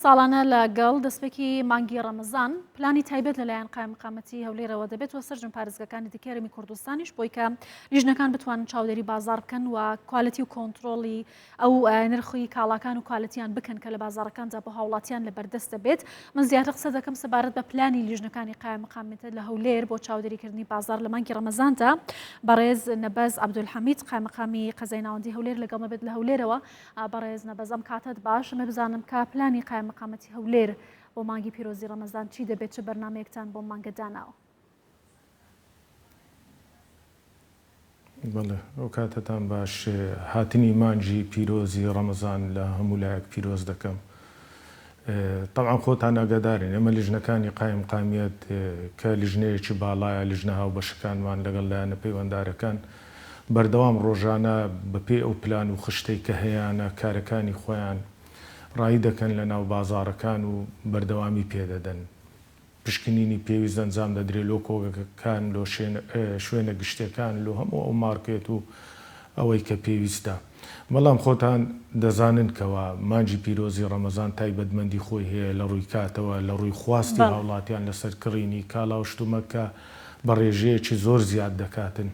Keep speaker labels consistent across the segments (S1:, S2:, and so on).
S1: ساڵانە لەگەڵ دەستپێکی مانگی ڕەمەزان پلانی تایبەت لەلایەن قایم مقامەتی هەولێرەوە دەبێت و سەرجەم پارێزگەکانی دیکەرمی کوردستانیش بۆی کە لیژنەکان بتوانن چاودێری بازار بکەن و کوالیتی و کۆنتترۆلی ئەو نرخی کاڵاکان و کوالیتیان بکەن کە لە بازارەکاندا بۆ هاوڵاتیان لەبەردەست دەبێت. من زیاتر قسە دەکەم سەبارەت بە پلانی لیژنەکانی قایم مقامەتە لە هەولێر بۆ چاودێریکردنی بازار لە مانگی ڕەمەزاندا. بەڕێز نەبەز عەبدولحەمید قایم مقامی قەزای ناوەندی هەولێر لەگەڵ مەبێت لە هەولێرەوە. بەڕێز نەبەز ئەم کاتت باش ئەمە بزانم کە پلانی قایم مقامەتی هەولێر بۆ مانگی پیرۆزی ڕەمەزان چی دەبێت، چه بەرنامەیەکتان بۆ مانگە داناوە؟
S2: بەڵێ ئەو کاتتان باش. هاتنی مانجی پیرۆزی ڕەمەزان لە هەموو لایەک پیرۆز دەکەم. طبعا خۆتان ئاگادارین ئێمە لیژنەکانی قایم مقامیەت کە لیژنەیەکی باڵایە، لیژنە هاوبەشەکانمان لەگەڵ لایەنە پەیوەنددارەکان بەردەوام ڕۆژانە بەپێ ئەو پلان و خشتەی کە هەیەیانە کارەکانی خۆیان ڕای دەکەن لە ناو بازارەکان و بەردەوامی پێدەدەن. پشکنینی پێویست ئەنجام دەدرێت لۆ کۆگەکان، لۆ شوێنە گشتەکان، لۆ هەموو ئەو مارکێت و ئەوەی کە پێویستە. بەڵام خۆتان دەزانن کەەوە مانجی پیرۆزی ڕەمەزان تایبەتمەندی خۆی هەیە لە ڕووی کاتەوە، لە ڕووی خواستی هاوڵاتیان لەسەر کڕینی کاڵا و شتومەکە بە ڕێژەیەکی زۆر زیاد دەکاتن.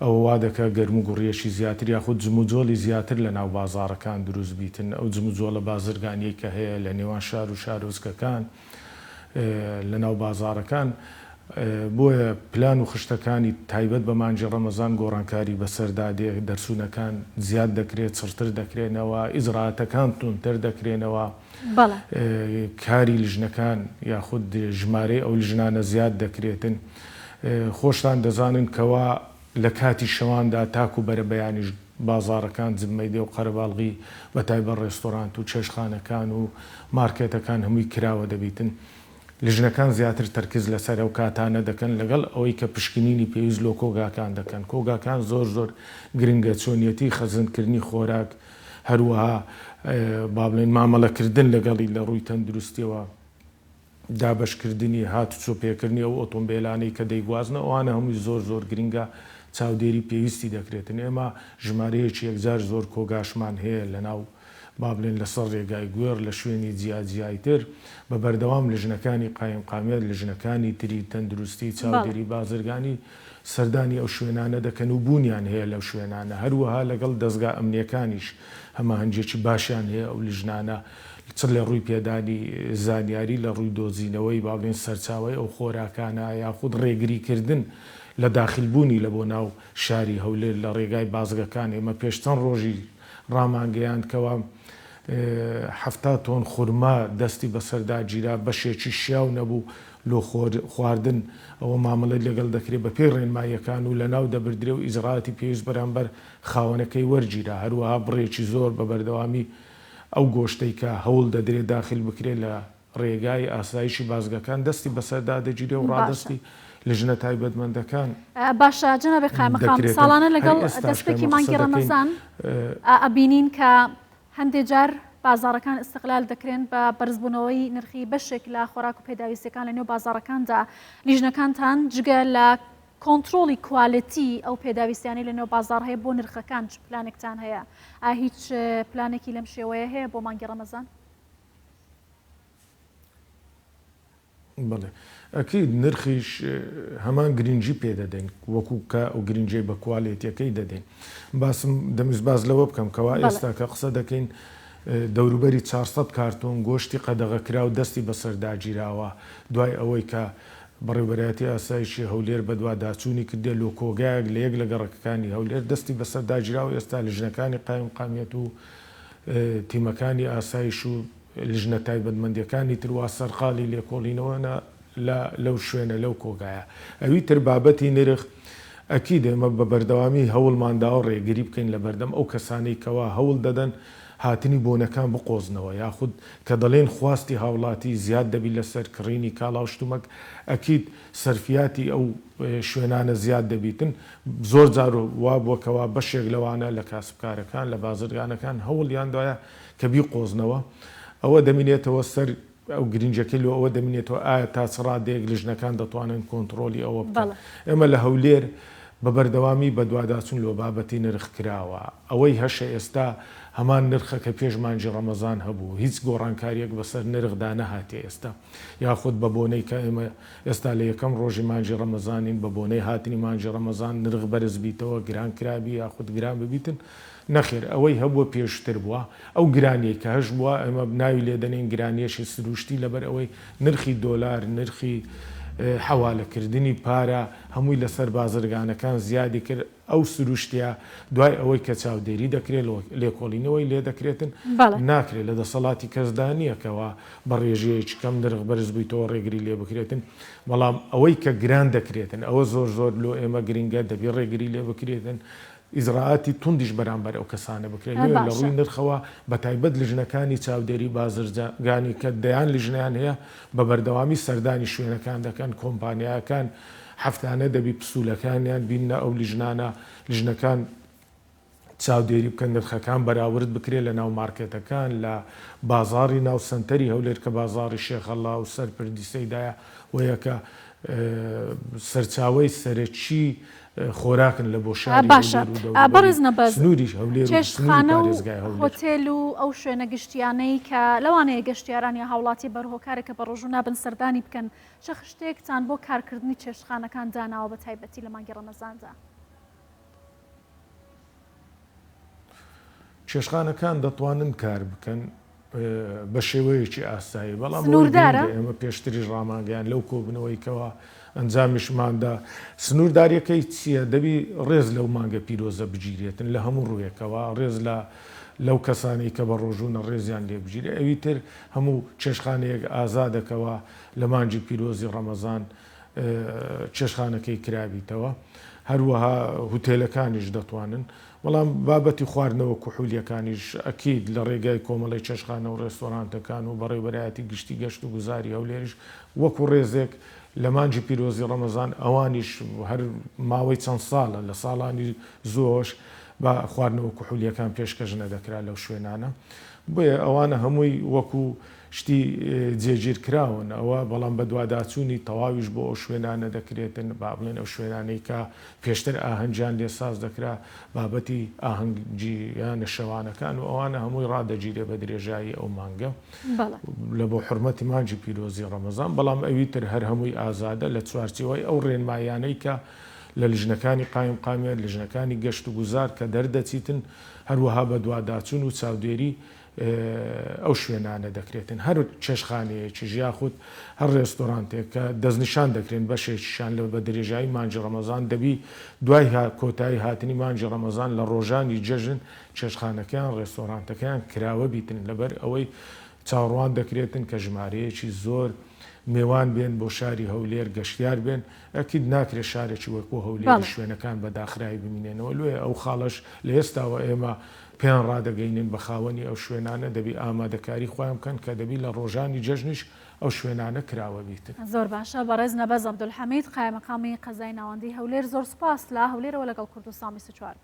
S2: ئەو وا دەکە گەرم و گوڕیەشی زیاتر یاخود جموجۆلی زیاتر لە ناو بازارەکان دروست بیتن. ئەو جموجۆلە بازرگانیی کە هەیە لە نێوان شار و شارۆزگەکان لە ناو بازارەکان، بۆیە پلان و خشتەکانی تایبەت بە مانجی ڕەمەزان گۆڕانکاری بەسەردادێ دەرسونەکان زیاد دەکرێت، چڕتر دەکرێنەوە، ئیزراعەتەکان تونتر دەکرێنەوە، کاری لیژنەکان یاخود ژمارەی ئەو لیژنانە زیاد دەکرێتن. خۆشتان دەزانن کەوا لە کاتی شەواندا تاکو بەرە بەیانیش بازارەکان جمەیدێ و قەرەباڵغی بە تایبەت ڕێستۆرانت و چێشخانەکان و مارکێتەکان هەمووی کراوە دەبیتن. لیژنەکان زیاتر تەرکیز لەسەر ئەو کاتانە دەکەن لەگەڵ ئەوەی کە پشکنینی پێویست لۆ کۆگاکان دەکەن. کۆگاکان زۆر گرنگە، چۆنیەتی خەزمکردنی خۆراک، هەروەها با بڵێن مامەڵەکردن لەگەڵی لە ڕووی تەندروستیەوە، دابەشکردنی هاتوچۆ پێکردنی ئەو ئۆتۆمبیلانەی کە دەیگوازنە ئەوانە هەمووی زۆر گرنگە، چاودێری پێویستی دەکرێتن. ئێمە ژمارەیەکی یەکجار زۆر کۆگاشمان هەیە لە ناو با بڵێن لەسەر ڕێگای گوێر لە شوێنی جیاجیایتر بە بەردەوام لیژنەکانی قایم مقامیەت، لیژنەکانی تری تەندروستی، چاودێری بازرگانی سەردانی ئەو شوێنانە دەکەن و بوونیان هەیە لەو شوێنانە. هەروەها لەگەڵ دەستگا ئەمنیەکانیش هەماهەنگێکی باشیان هەیە ئەو لیژنانە، چ لە ڕووی پێدانی زانیاری، لە ڕووی دۆزینەوەی با بڵێن سەرچاوی ئەو خۆراکانە یاخود ڕێگریکردن لە داخلبوونی لە بۆ ناو شاری هەولێر لە ڕێگای بازگەکان. ئێمە پێش چەند ڕۆژی ڕامانگەیاندکەوە 70 تۆن خورما دەستی بەسەردا گیرا، بەشێکی شیاو نەبوو لۆ خواردن. ئەوە مامەڵەی لەگەڵ دەکرێت بە پێی ڕێنماییەکان و لە ناو دەبردرێ و ئیزراعەتی پێویست بەرامبەر خاوەنەکەی وەرگیرا. هەروەها بڕێکی زۆر بە بەردەوامی ئەو گۆشتەی کە هەوڵ دەدرێت داخل بکرێت لە ڕێگای ئاسایشی بازگەکان دەستی بەسەردا دەگیرێ و ڕادستی لیژنە تایبەتمەندەکان.
S1: باشە جەنابێ قایم مەقام، ساڵانە لەگەڵ دەستپێکی مانگی ڕەمەزان ئەبینین کە هەندێک جار بازارەکان ئستقلال دەکرێن بە بەرزبوونەوەی نرخی بەشێک لە خۆراک و پێداویستەکان لە نێو بازارەکاندا. لیژنەکانتان جگە لە کۆنتترۆلی کوالیتی ئەو پێداویستیانی لە نێو بازار هەیە بۆ نرخەکان چ پلانێکتان هەیە؟ هیچ پلانێکی لەم شێوەیە هەیە بۆ مانگی ڕەمەزان؟
S2: بڵێ ئەکید نرخیش هەمان گرنگی پێدەدەین، وەکو کە ئەو گرنگی بە کوالیتیەکەی دەدەین. باسم دەمویست باز لەوە بکەم کەوا ئێستا کە قسە دەکەین دەوروبەری 400 کارتۆن گۆشتی قەدەغەکرا و دەستی بەسەرداگیراوە دوای ئەوەی کە بەڕێوەبەرایەتی ئاسایشی هەولێر بەدوا داچوونی کردێ لۆ کۆگایەک لە یەک لە گەڕەکەکانی هەولێر دەستی بەسەرداگیراوە. ئێستا لیژنەکانی قایم مقامیەت و تیمەکانی ئاسایش و لیژنە تایبەتمەندیەکانی تروا سەرقاڵی لێکۆڵینەوە لەو شوێنە لەو کۆگایە. ئەوی تر بابەتی نرخ ئەکید ئێمە بە بەردەوامی هەوڵمانداوە ڕێگری بکەین لە بەردەم ئەو کەسانەی کەوا هەوڵ دەدەن هاتنی بۆنەکان بقۆزنەوە یاخود کە دەڵێن خواستی هاوڵاتی زیاد دەبی لەسەر کڕینی کاڵا و شتومەک، ئەکید سەرفیاتی ئەو شوێنانە زیاد دەبیتن. زۆر جار وا بووەکەوە بەشێک لەوانە لە کاسبکارەکان لە بازرگانەکان هەوڵیان دایە کە بیقۆزنەوە. ئەوە دەمینێتەوە سەر ئەو گرنجەکەی لە ئەوە دەمینێتەوە ئایا تا چ ڕادێک لیژنەکان دەتوانن کۆنتترۆلی ئەوە بکەن. ئێمە لە هەولێر بە بەردەوامی بە دوواداچوون لۆ بابەتی نرخ کراوە ئەوەی هەشە ئێستا هەمان نرخە کە پێش مانجی ڕەمەزان هەبوو هیچ گۆڕانکاریەک بەسەر نرخدا نەهاتێ ئێستا یاخود بە بۆنەی کە ئێمە ئێستا لە یەکەم ڕۆژی مانجی ڕەمەزانین بە بۆنەی هاتنی مانجی ڕەمەزان نرخ بەرز بیتەوە گران کرابی یاخود گران ببیتن نەخێر ئەوەی هەبووە پێشتر بووە ئەو گرانی کە هەش بووە ئەمە ناوی لێدەنین گرانیەشی سروشتی لەبەر ئەوەی نرخی دۆلار نرخی حەوالەکردنی پارە هەمووی لەسەر بازرگانەکان زیادی کرد ئەو سروشتیا دوای ئەوەی کە چاودێری دەکرێت لێکۆڵینەوەی لێ دەکرێتن ناکرێت لە دەسەڵاتی کەسدانیەکەوە بە ڕێژەیەکی کەم نرخ بەرز بوویتەوە ڕێگری لێ بکرێتن بەڵام ئەوەی کە گران دەکرێتن ئەوە زۆر لۆ ئێمە گرنگە دەبێ ڕێگری لێ بکرێتن ئیزراعاتی توندیش بەرامبەر ئەو کەسانە بکرێت لە ڕووی نرخەوە بە تایبەت لژنەکانی چاودێری بازرگانی کە دەیان لیژنیان هەیە بە بەردەوامی سەردانی شوێنەکان دەکەن کۆمپانیاکان هەفتانە دەبی پسوولەکانیان بینە ئەو لیژنەکان چاودێری بکەن نرخەکان بەراورد بکرێت لە ناو مارکێتەکان لە بازاڕی ناو سنتەری هەولێر کە بازاڕی شێخەڵا و سەر پردیسەیدایە وەیەکە سەرچاوەی سەرەکی خۆراکن لە بۆ شاری
S1: باشە بەڕێز نەبەز چێشتخانە و هۆتێل و ئەو شوێنە گشتیانەی کە لەوانەیە گەشتیارانی هاوڵاتی بەرهۆکارێک کە بە ڕۆژوو نابن سەردانی بکەن چه شتێکتان بۆ کارکردنی چێشتخانەکان داناوە بە تایبەتی لە مانگی ڕەمەزاندا؟
S2: چێشتخانەکان دەتوانن کار بکەن بە شێوەیەکی ئاسایی بەڵام ئێمە پێشتری ڕامانگەیان لەو کۆبنەوەیکەوە ئەنجامیشماندا سنوورداریەکەی چییە دەبی ڕێز لەو مانگە پیرۆزە بگیرێتن لە هەموو ڕوویەکەوە ڕێز لەو کەسانی کە بە ڕۆژوونە ڕێزیان لێ بگیرێ ئەوی تر هەموو چێشتخانەیەک ئازادەکەوە لە مانجی پیرۆزی ڕەمەزان چێشتخانەکەی کرابیتەوە هەروەها هوتێلەکانیش دەتوانن بەڵام بابەتی خواردنەوە کوحولیەکانیش ئەکید لە ڕێگای کۆمەڵی چێشتخانە و ڕێستۆرانتەکان و بەڕێوەبەرایەتی گشتی گەشت و گوزاری هەولێریش وەکو ڕێزێک لە مانجی پیرۆزی ڕەمەزان ئەوانیش هەر ماوەی چەند ساڵە لە ساڵانی زۆش بە خواردنەوە کوحولیەکان پێشکەش نەدەکرا لەو شوێنانە بۆیە ئەوانە هەمووی وەکو شتی جێگیر کراون ئەوە بەڵام بە دوواداچوونی تەواویش بۆ ئەو شوێنانە دەکرێتن با بڵێن ئەو شوێنانەی کە پێشتر ئاهەنجان لێ ساز دەکرا بابەتی ئاهەنگجییانە شەوانەکان و ئەوانە هەمووی ڕادەگیرێ بە درێژایی ئەو مانگە لە بۆ حرمەتی مانجی پیرۆزی ڕەمەزان بەڵام ئەوی تر هەر هەمووی ئازادە لە چوارچەوەی ئەو ڕێنمایانەی کە لە لیژنەکانی قایم قامێت لیژنەکانی گەشت و گوزار کە دەردەچیتن هەروەها بە دوواداچوون و چاودێری ئەو شوێنانە دەکرێتن هەر چێشتخانەیەکی یاخود هەر ڕێستۆرانتێک کە دەستنیشان دەکرێن بەشێکیشان لە بە درێژایی مانجی ڕەمەزان دەبی دوای کۆتایی هاتنی مانجی ڕەمەزان لە ڕۆژانی جەژن چێشتخانەکەیان ڕێستۆرانتەکەیان کراوە بیتن لەبەر ئەوەی چاوەڕوان دەکرێتن کە ژمارەیەکی زۆر میوان بێن بۆ شاری هەولێر گەشتیار بێن ئەکید ناکرێت شارێکی وەکو هەولێری شوێنەکان بە داخرایی ببینێنەوە لێ ئەو خاڵش لە ئێستاوە ئێمە پێیان ڕادەگەینن بە خاوەنی ئەو شوێنانە دەبی ئامادەکاری خۆیان بکەن کە دەبی لە ڕۆژانی جەژنیش ئەو شوێنانە کراوە بیتن.
S1: زۆر باشە بەڕێز نەبەز عەبدولحەمید قایمەقامی قەزای ناوەندی هەولێر زۆر سوپاس لە هەولێرەوە لەگەڵ کوردستانی سوچوار.